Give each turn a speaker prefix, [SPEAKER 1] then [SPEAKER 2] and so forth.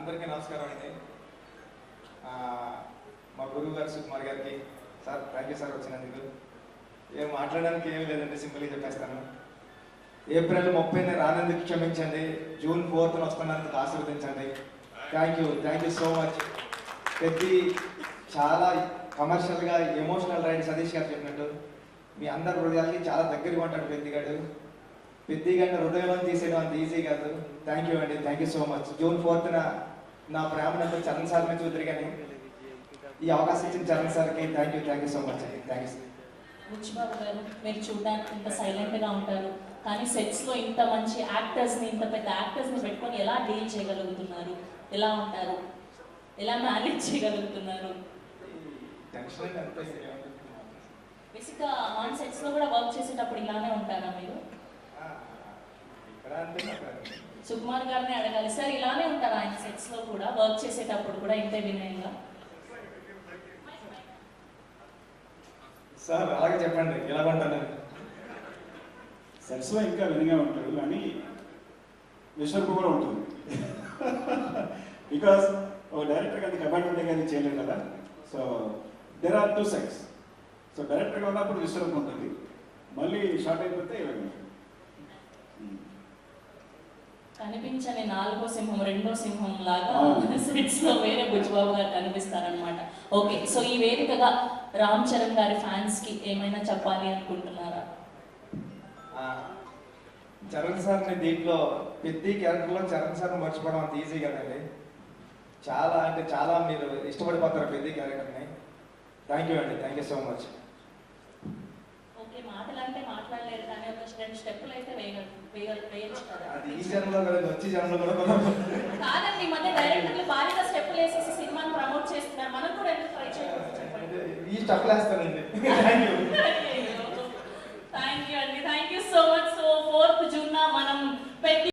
[SPEAKER 1] అందరికీ నమస్కారం అండి. మా గురువు గారు సుకుమార్ గారికి సార్ థ్యాంక్ యూ సార్ వచ్చినందుకు. ఏం మాట్లాడడానికి ఏమీ లేదండి, సింపుల్గా చెప్పేస్తాను. ఏప్రిల్ 30న రానందుకు క్షమించండి, జూన్ 4న వస్తున్నందుకు ఆశీర్వదించండి. Thank you so much. Peddi చాలా కమర్షియల్గా ఎమోషనల్ రైడ్ సతీష్ గారు చెప్పినట్టు మీ అందరి హృదయాలకి చాలా దగ్గరగా ఉంటాడు పెద్దిగాడు. పెద్దిగాడిని హృదయంలో తీసేయడం అంత ఈజీ కాదు. థ్యాంక్ యూ అండి, thank you so much. June 4న నా ప్రేమనంతా చరణ్ సార్ మీద చూద్దరు, కానీ ఈ అవకాశం ఇచ్చిన చరణ్ సార్కి థ్యాంక్ యూ సో మచ్ అండి. Thank you sir.
[SPEAKER 2] బుచ్చిబాబు గారు, మీరు చూడడానికి ఇంత సైలెంట్గా ఉంటారు, కానీ సెట్స్లో ఇంత మంచి యాక్టర్స్ని, ఇంత పెద్ద యాక్టర్స్ని పెట్టుకొని ఎలా డీల్ చేయగలుగుతున్నారు? ఎలా ఉంటారు? ఎలా మేనేజ్ చేయగలుగుతున్నారు? బేసిక్గా ఆన్ సెట్స్లో కూడా వర్క్ చేసేటప్పుడు ఇలానే ఉంటారా మీరు? సుకుమార్ గారిని అడగాలి సార్, ఇలానే ఉంటారా ఆయన సెట్స్లో కూడా వర్క్ చేసేటప్పుడు కూడా ఇంతే వినయంగా?
[SPEAKER 1] సార్ అలాగే చెప్పండి, ఎలా ఉంటాను
[SPEAKER 3] సెట్స్లో ఇంకా వినగా ఉంటాడు, కానీ విశ్వరూప కూడా ఉంటుంది. బికాస్ ఒక డైరెక్టర్ కానీ కమాండ్ ఉంటే కానీ చేయలేదు కదా. So there are 2 sides. So డైరెక్టర్గా ఉన్నప్పుడు విశ్వరూపం ఉంటుంది, మళ్ళీ షార్ట్ అయిపోతే
[SPEAKER 2] కనిపించని 4వ సింహం 2వ సింహం లాగా సెట్స్ లో వేరే బుచ్చిబాబు గారు కనిపిస్తారనమాట. ఓకే, సో ఈ వేదికగా రామ్ చరణ్ గారి ఫ్యాన్స్ కి ఏమైనా చెప్పాలి అనుకుంటున్నారా?
[SPEAKER 1] చరణ్ సార్ని దీంట్లో పెద్ద క్యారెక్టర్లో చరణ్ సార్ని మర్చిపోవడం అంత ఈజీ కదండి. చాలా అంటే చాలా మీరు ఇష్టపడిపోతారు పెద్ద క్యారెక్టర్ని. థ్యాంక్ యూ అండి, thank you so much.
[SPEAKER 2] Okay, మాటలంటే మాట్లాడలేదు, కానీ ఒక 2 స్టెప్పులు అయితే వేయచ్చు కదా.
[SPEAKER 1] అది ఈ జన్మలో కదా, వచ్చే జన్మలో కూడా
[SPEAKER 2] కాదండి, ఈ మధ్య డైరెక్టర్లు భారీగా స్టెప్పులు వేసేసి సినిమాని ప్రమోట్ చేస్తున్నారు, మనం కూడా ఎందుకు ట్రై చేయకూడదు చెప్పండి.
[SPEAKER 1] ఈ స్టెప్పులు వేస్తానండి. థ్యాంక్ యూ
[SPEAKER 2] థ్యాంక్ యూ అండి, thank you so much. So 4th June మనం